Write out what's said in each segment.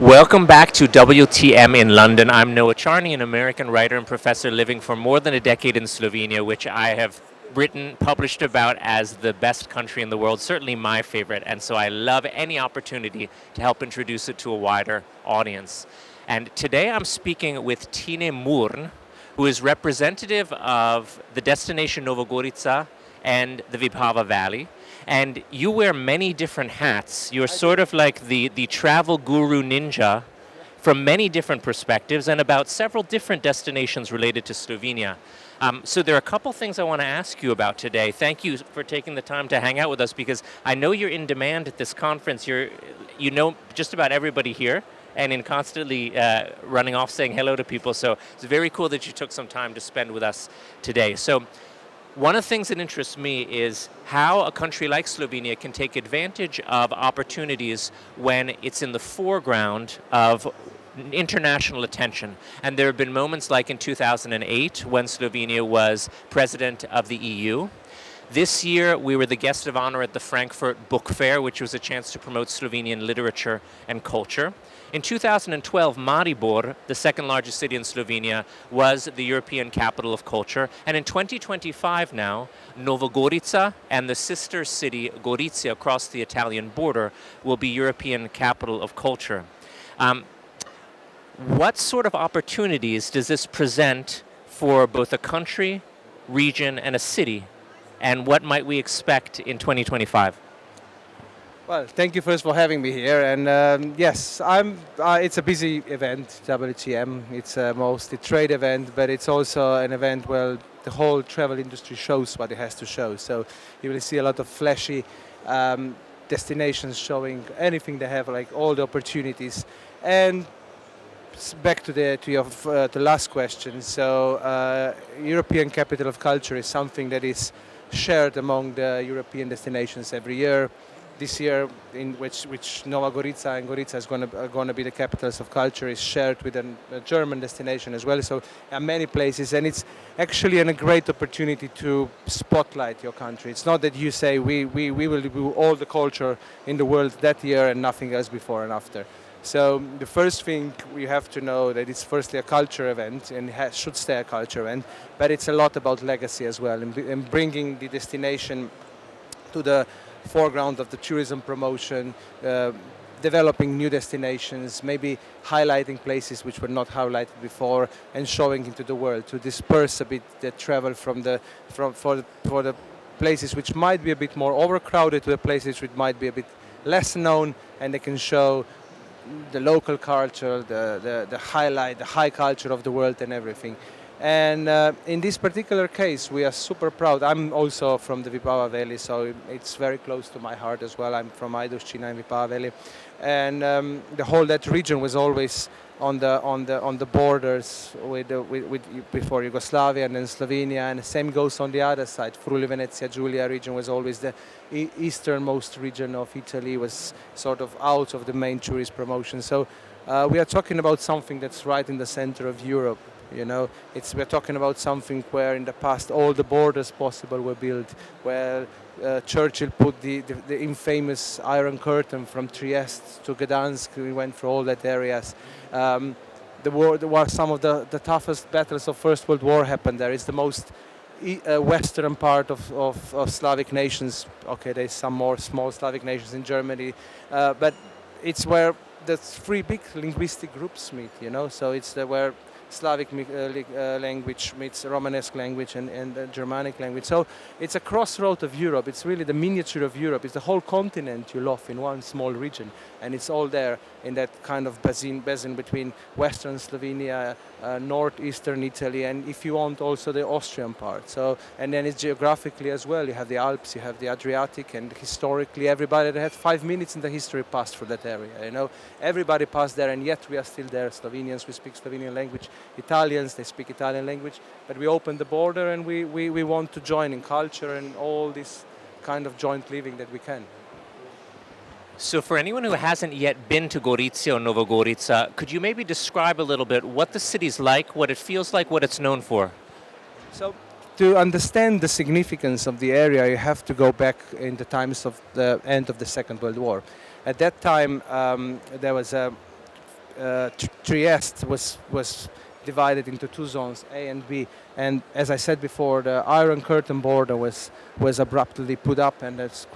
Welcome back to WTM in London. I'm Noah Charney, an American writer and professor living for more than a decade in Slovenia, which I have written, published about as the best country in the world, certainly my favorite. And so I love any opportunity to help introduce it to a wider audience. And today I'm speaking with Tine Murn, who is representative of the destination Nova Gorica and the Vipava Valley. And you wear many different hats. You're sort of like the travel guru ninja from many different perspectives and about several different destinations related to Slovenia. So there are a couple things I want to ask you about today. Thank you for taking the time to hang out with us because I know you're in demand at this conference. You know just about everybody here and in constantly running off saying hello to people. So it's very cool that you took some time to spend with us today. So one of the things that interests me is how a country like Slovenia can take advantage of opportunities when it's in the foreground of international attention. And there have been moments like in 2008 when Slovenia was president of the EU. This year, we were the guest of honor at the Frankfurt Book Fair, which was a chance to promote Slovenian literature and culture. In 2012, Maribor, the second largest city in Slovenia, was the European capital of culture. And in 2025 now, Nova Gorica and the sister city Gorizia across the Italian border will be European capital of culture. What sort of opportunities does this present for both a country, region, and a city? And what might we expect in 2025? Well, thank you first for having me here. And yes, it's a busy event, WTM. It's a mostly trade event, but it's also an event where the whole travel industry shows what it has to show. So you will see a lot of flashy destinations showing anything they have, like all the opportunities. And back to the last question. So European Capital of Culture is something that is shared among the European destinations every year. This year, in which Nova Gorica and Gorica is going to be the capitals of culture, is shared with a German destination as well. So there are many places, and it's actually a great opportunity to spotlight your country. It's not that you say we will do all the culture in the world that year and nothing else before and after. So the first thing we have to know that it's firstly a culture event and should stay a culture event, but it's a lot about legacy as well and bringing the destination to the foreground of the tourism promotion, developing new destinations, maybe highlighting places which were not highlighted before, and showing into the world to disperse a bit the travel for the places which might be a bit more overcrowded to the places which might be a bit less known, and they can show the local culture, the high culture of the world and everything. And in this particular case, we are super proud. I'm also from the Vipava Valley, so it's very close to my heart as well. I'm from Ajdovščina in Vipava Valley, and the whole that region was always on the borders with before Yugoslavia and then Slovenia, and the same goes on the other side. Friuli Venezia Giulia region was always the easternmost region of Italy, was sort of out of the main tourist promotion. So we are talking about something that's right in the center of Europe. You know, we're talking about something where in the past all the borders possible were built, where Churchill put the infamous Iron Curtain from Trieste to Gdansk. We went through all that areas. There were some of the toughest battles of First World War happened there. It's the most western part of Slavic nations. Okay, there's some more small Slavic nations in Germany, but it's where the three big linguistic groups meet. You know, so it's where Slavic language meets Romanesque language and Germanic language. So it's a crossroad of Europe. It's really the miniature of Europe. It's the whole continent you love in one small region. And it's all there in that kind of basin between Western Slovenia, northeastern Italy, and if you want also the Austrian part. So, and then it's geographically as well. You have the Alps, you have the Adriatic, and historically everybody that had 5 minutes in the history passed through that area. You know, everybody passed there, and yet we are still there. Slovenians, we speak Slovenian language. Italians, they speak Italian language. But we opened the border, and we want to join in culture and all this kind of joint living that we can. So for anyone who hasn't yet been to Gorizia or Nova Gorica, could you maybe describe a little bit what the city's like, what it feels like, what it's known for? So to understand the significance of the area, you have to go back in the times of the end of the Second World War. At that time, there was a Trieste was divided into two zones, A and B. And as I said before, the Iron Curtain border was abruptly put up, and it's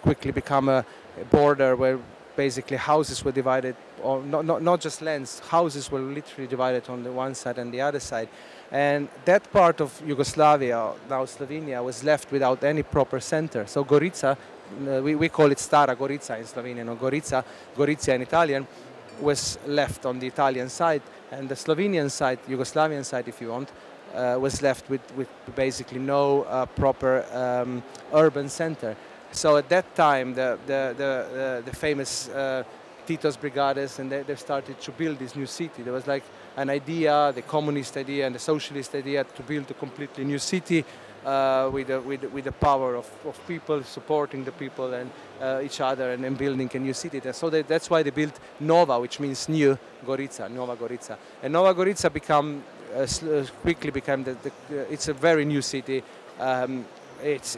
quickly become a border where basically houses were divided, or not just lands, houses were literally divided on the one side and the other side. And that part of Yugoslavia, now Slovenia, was left without any proper center. So Gorica, we call it Stara Gorica in Slovenian, or Gorizia in Italian, was left on the Italian side, and the Slovenian side, Yugoslavian side if you want, was left with basically no proper urban center. So at that time, the famous Tito's brigades, and they started to build this new city. There was like an idea, the communist idea and the socialist idea, to build a completely new city with the power of people supporting the people and each other, and building a new city. So that's why they built Nova, which means new Gorica, Nova Gorica. And Nova Gorica quickly became it's a very new city. It's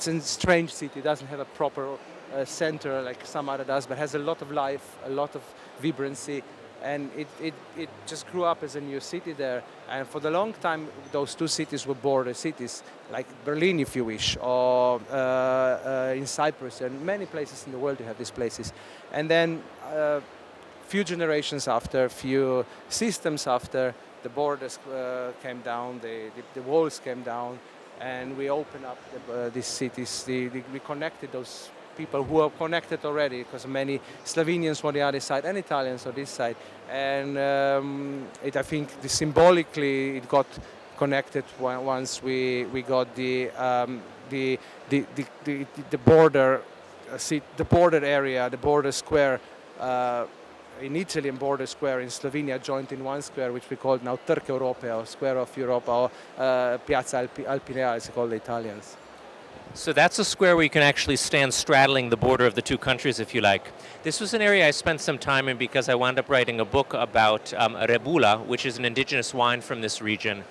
a strange city. It doesn't have a proper center like some other does, but has a lot of life, a lot of vibrancy, and it just grew up as a new city there. And for the long time, those two cities were border cities, like Berlin, if you wish, or in Cyprus, and many places in the world you have these places. And then few generations after, few systems after, the borders came down, the walls came down, and we opened up these cities. We connected those people who are connected already, because many Slovenians on the other side and Italians on this side. And I think symbolically it got connected once we got the border the border area, the border square in Italy and border square in Slovenia joined in one square, which we call now Trg Europe, or Square of Europe, or Piazza Alpinea, as they call the Italians. So that's a square where you can actually stand straddling the border of the two countries, if you like. This was an area I spent some time in because I wound up writing a book about Rebula, which is an indigenous wine from this region,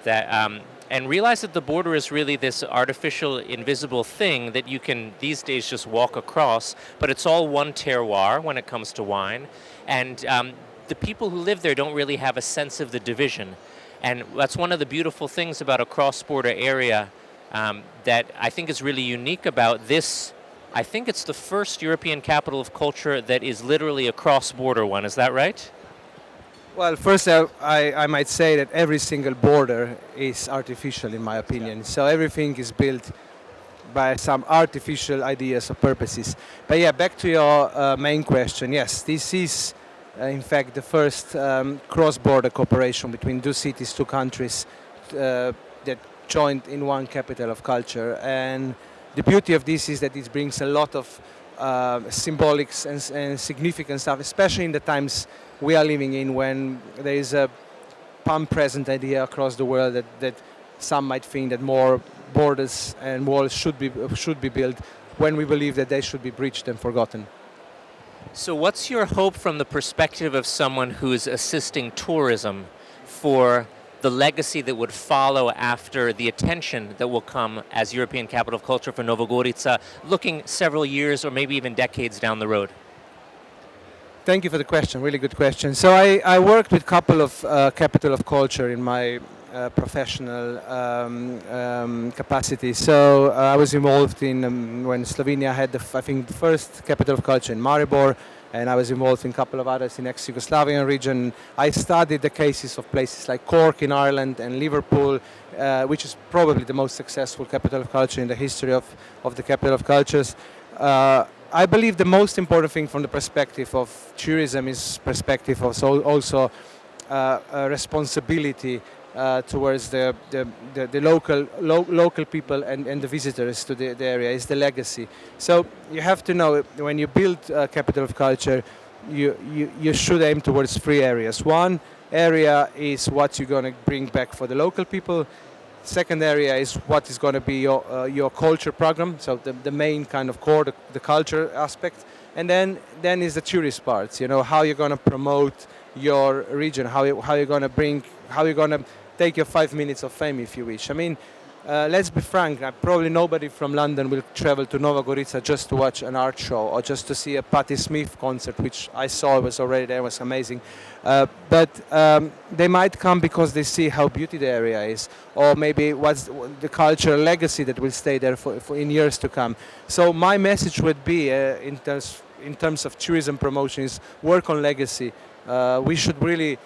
and realized that the border is really this artificial, invisible thing that you can these days just walk across, but it's all one terroir when it comes to wine. And the people who live there don't really have a sense of the division. And that's one of the beautiful things about a cross-border area that I think is really unique about this. I think it's the first European capital of culture that is literally a cross-border one. Is that right? Well, first I might say that every single border is artificial, in my opinion. Yeah. So everything is built by some artificial ideas or purposes. But yeah, back to your main question. Yes, this is in fact the first cross-border cooperation between two cities, two countries that joined in one capital of culture. And the beauty of this is that it brings a lot of symbolics and significant stuff, especially in the times we are living in, when there is a present idea across the world that some might think that more borders and walls should be built, when we believe that they should be breached and forgotten. So what's your hope from the perspective of someone who is assisting tourism for the legacy that would follow after the attention that will come as European Capital of Culture for Nova Gorica, looking several years or maybe even decades down the road? Thank you for the question, really good question. So I worked with a couple of Capital of Culture in my professional capacity. So I was involved in when Slovenia had the first Capital of Culture in Maribor, and I was involved in a couple of others in ex-Yugoslavian region. I studied the cases of places like Cork in Ireland and Liverpool, which is probably the most successful Capital of Culture in the history of the Capital of Cultures. I believe the most important thing from the perspective of tourism is perspective of also a responsibility towards the local people and the visitors to the area, is the legacy. So you have to know, when you build a Capital of Culture, you should aim towards three areas. One area is what you're going to bring back for the local people. Second area is what is going to be your culture program, so the main kind of core, the culture aspect. And then is the tourist parts, how you're going to promote your region, how you're going to take your 5 minutes of fame, if you wish. I mean, let's be frank, probably nobody from London will travel to Nova Gorica just to watch an art show or just to see a Patti Smith concert, which I saw was already there, was amazing. But they might come because they see how beauty the area is, or maybe what's the cultural legacy that will stay there for in years to come. So my message would be, in terms of tourism promotion, is work on legacy. We should really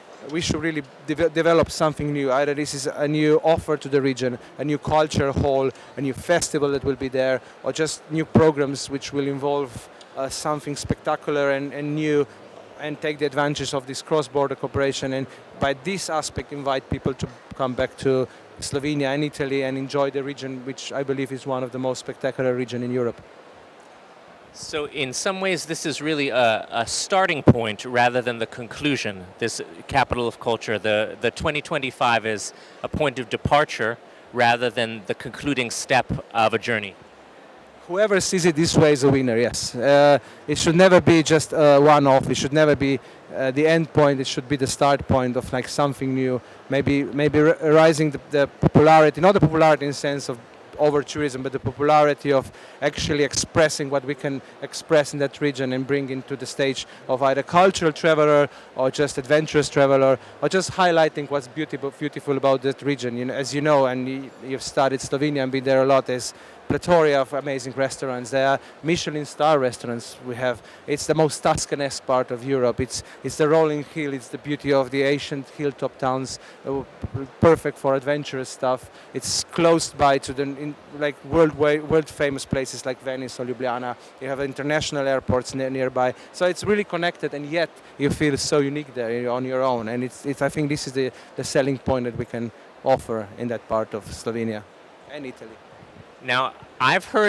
develop something new. Either this is a new offer to the region, a new culture hall, a new festival that will be there, or just new programs which will involve something spectacular and new, and take the advantage of this cross-border cooperation, and by this aspect invite people to come back to Slovenia and Italy and enjoy the region, which I believe is one of the most spectacular regions in Europe. So in some ways, this is really a starting point rather than the conclusion. This capital of culture, the 2025 is a point of departure rather than the concluding step of a journey. Whoever sees it this way is a winner, yes. It should never be just one-off. It should never be the end point. It should be the start point of like something new. Maybe rising the popularity, not the popularity in the sense of over tourism, but the popularity of actually expressing what we can express in that region and bring into the stage of either cultural traveler or just adventurous traveler, or just highlighting what's beautiful about that region. You know, as you know, and you've studied Slovenia and been there a lot, there's plethora of amazing restaurants. There are Michelin star restaurants we have. It's the most Tuscan-esque part of Europe. It's the rolling hill. It's the beauty of the ancient hilltop towns, perfect for adventurous stuff. It's close by to the world famous places like Venice or Ljubljana. You have international airports nearby. So it's really connected, and yet you feel so unique there on your own. And it's I think this is the selling point that we can offer in that part of Slovenia and Italy. Now, I've heard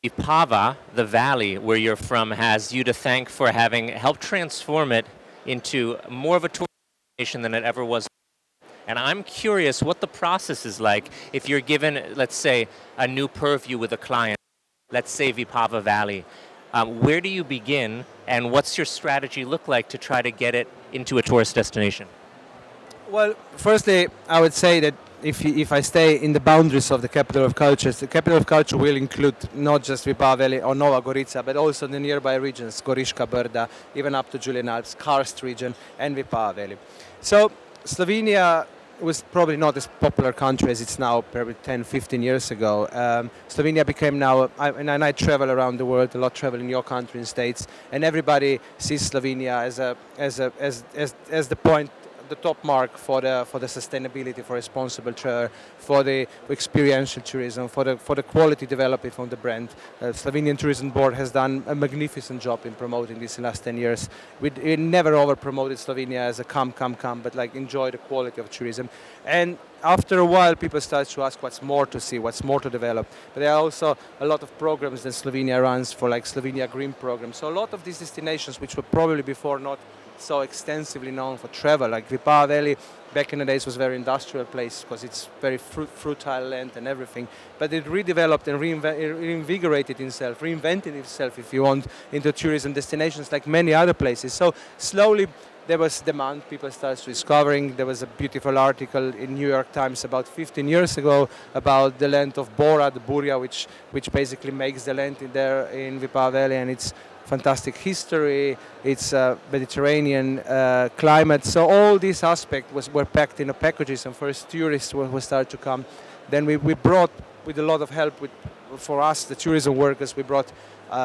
Vipava, the valley where you're from, has you to thank for having helped transform it into more of a tourist destination than it ever was. And I'm curious what the process is like if you're given, let's say, a new purview with a client, let's say Vipava Valley. Where do you begin, and what's your strategy look like to try to get it into a tourist destination? Well, firstly, I would say that if I stay in the boundaries of the capital of culture, the capital of culture will include not just Vipava Valley or Nova Gorica, but also the nearby regions, Goriška Brda, even up to Julian Alps, Karst region, and Vipava Valley. So Slovenia was probably not as popular country as it's now, probably 10, 15 years ago. Slovenia became now, and I travel around the world a lot, travel in your country and states, and everybody sees Slovenia as the point, the top mark for the sustainability, for responsible travel, for the experiential tourism, for the quality development from the brand. Slovenian Tourism Board has done a magnificent job in promoting this in the last 10 years. We never over promoted Slovenia as a come, but like enjoy the quality of tourism. And after a while, people start to ask what's more to see, what's more to develop. But there are also a lot of programs that Slovenia runs for, like Slovenia Green program. So a lot of these destinations, which were probably before not so extensively known for travel, like Vipava Valley back in the days was a very industrial place because it's very fertile land and everything, but it redeveloped and reinvigorated itself, reinvented itself, if you want, into tourism destinations like many other places. So slowly there was demand, people started discovering. There was a beautiful article in New York Times about 15 years ago about the land of Bora, the Buria, which basically makes the land in there in Vipava Valley, and it's fantastic history, it's Mediterranean climate. So all these aspects were packed in packages, and first tourists will start to come. Then we brought, with a lot of help for us, the tourism workers, we brought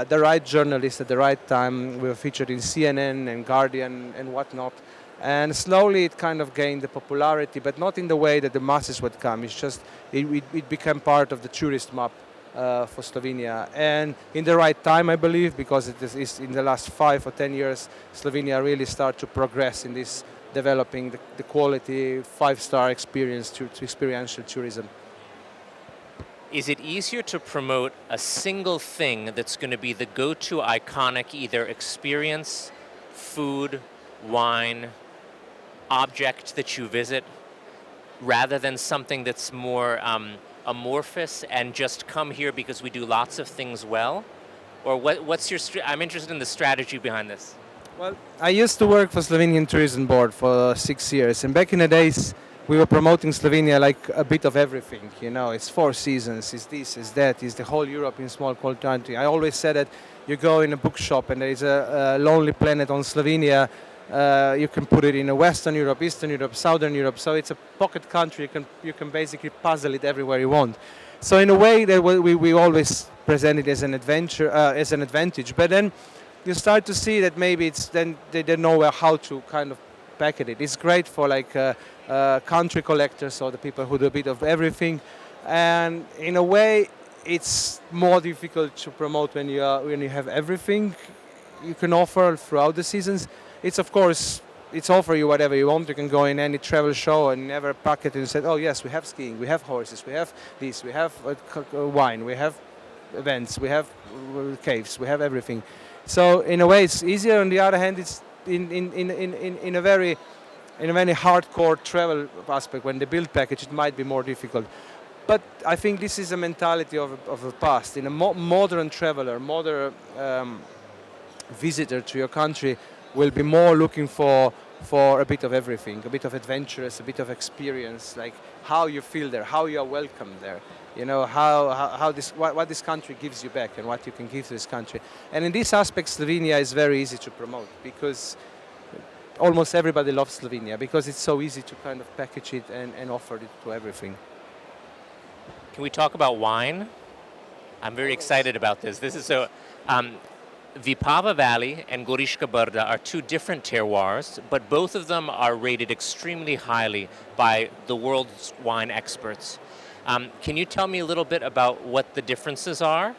the right journalists at the right time. We were featured in CNN and Guardian and whatnot. And slowly it kind of gained the popularity, but not in the way that the masses would come. It's just, it became part of the tourist map for Slovenia, and in the right time, I believe, because it is in the last 5 or 10 years, Slovenia really started to progress in this, developing the quality 5-star experience to experiential tourism. Is it easier to promote a single thing that's going to be the go-to iconic either experience, food, wine, object that you visit, rather than something that's more amorphous and just come here because we do lots of things well? Or what's your I'm interested in the strategy behind this. Well, I used to work for Slovenian Tourism Board for 6 years, and back in the days we were promoting Slovenia like a bit of everything. You know, it's 4 seasons, it's this, it's that, it's the whole Europe in small country. I always said that you go in a bookshop and there is a Lonely Planet on Slovenia. You can put it in a Western Europe, Eastern Europe, Southern Europe. So it's a pocket country. You can basically puzzle it everywhere you want. So in a way, that we always present it as an adventure, as an advantage. But then you start to see that maybe it's then they don't know how to kind of packet it. It's great for like country collectors or the people who do a bit of everything. And in a way, it's more difficult to promote when you have everything you can offer throughout the seasons. It's of course it's offer you whatever you want. You can go in any travel show and never pack it and say, oh yes, we have skiing, we have horses, we have this, we have wine, we have events, we have caves, we have everything. So in a way it's easier. On the other hand, it's in a very hardcore travel aspect. When they build package, it might be more difficult. But I think this is a mentality of the past. In a modern traveler, modern visitor to your country will be more looking for a bit of everything, a bit of adventurous, a bit of experience, like how you feel there, how you are welcome there. You know, what this country gives you back and what you can give to this country. And in this aspect, Slovenia is very easy to promote because almost everybody loves Slovenia because it's so easy to kind of package it and offer it to everything. Can we talk about wine? I'm very excited about this. This is so. Vipava Valley and Goriška Brda are two different terroirs, but both of them are rated extremely highly by the world's wine experts. Can you tell me a little bit about what the differences are?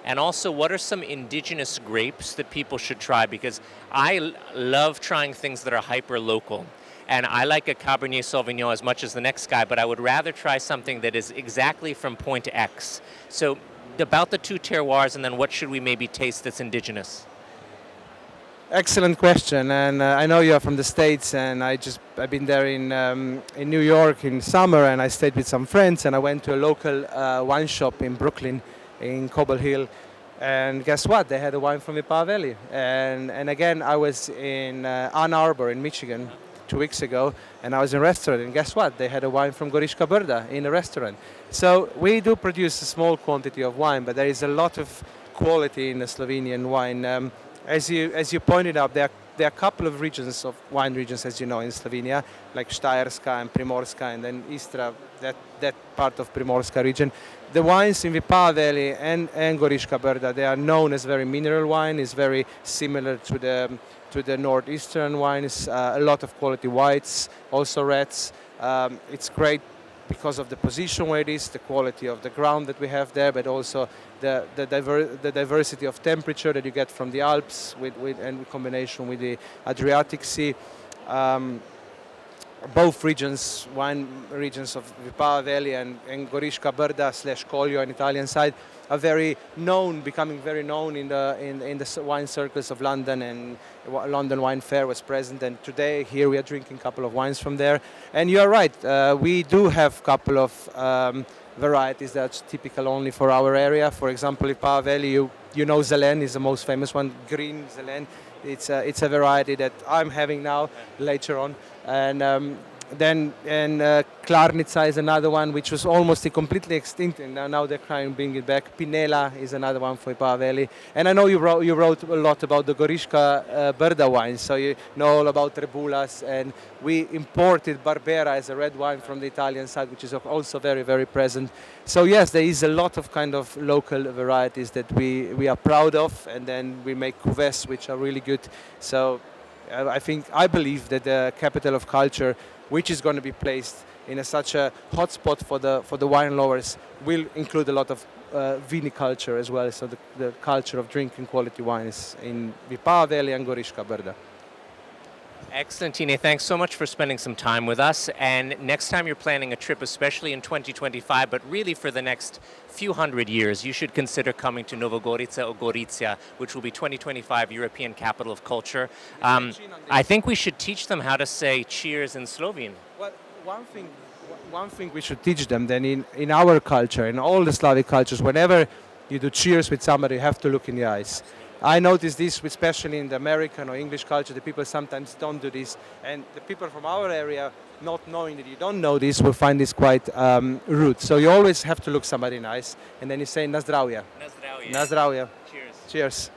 And also, what are some indigenous grapes that people should try? Because I love trying things that are hyper-local. And I like a Cabernet Sauvignon as much as the next guy, but I would rather try something that is exactly from point X. So about the two terroirs, and then what should we maybe taste that's indigenous? Excellent question, and I know you are from the States, and I've been there in New York in summer, and I stayed with some friends, and I went to a local wine shop in Brooklyn, in Cobble Hill, and guess what? They had a wine from Vipava Valley, and again I was in Ann Arbor in Michigan 2 weeks ago, and I was in a restaurant, and guess what? They had a wine from Goriška Brda in a restaurant. So we do produce a small quantity of wine, but there is a lot of quality in the Slovenian wine. As you pointed out, there are a couple of regions of wine regions, as you know, in Slovenia, like Štajerska and Primorska, and then Istra, that part of Primorska region. The wines in Vipava Valley and Goriška Brda, they are known as very mineral wine. It's very similar to the northeastern wines. A lot of quality whites, also reds. It's great because of the position where it is, the quality of the ground that we have there, but also the diversity of temperature that you get from the Alps and in combination with the Adriatic Sea. Both regions, wine regions of Vipava Valley and Goriška Brda / Collio on Italian side, are very known, becoming very known in the wine circles of London, and London Wine Fair was present. And today here we are drinking a couple of wines from there. And you are right, we do have a couple of varieties that's typical only for our area. For example, Vipava Valley, you know Zelen is the most famous one, green Zelen. It's a variety that I'm having now later on. And Klarnica is another one which was almost completely extinct, and now they're trying to bring it back. Pinela is another one for Vipava Valley. And I know you wrote a lot about the Goriška Brda wines, so you know all about Rebulas, and we imported Barbera as a red wine from the Italian side, which is also very, very present. So yes, there is a lot of kind of local varieties that we are proud of, and then we make cuvées which are really good. So I believe that the capital of culture, which is going to be placed in such a hotspot for the wine lovers, will include a lot of viniculture as well. So the culture of drinking quality wines in Vipava Valley and Goriška Brda. Excellent, Tine. Thanks so much for spending some time with us. And next time you're planning a trip, especially in 2025, but really for the next few hundred years, you should consider coming to Nova Gorica or Gorica, which will be 2025 European Capital of Culture. I think we should teach them how to say cheers in Slovene. Well, one thing we should teach them then in our culture, in all the Slavic cultures, whenever you do cheers with somebody, you have to look in the eyes. I notice this, especially in the American or English culture, the people sometimes don't do this. And the people from our area, not knowing that you don't know this, will find this quite rude. So you always have to look somebody nice. And then you say, na zdravia. Na zdravje. Na zdravia. Cheers. Cheers.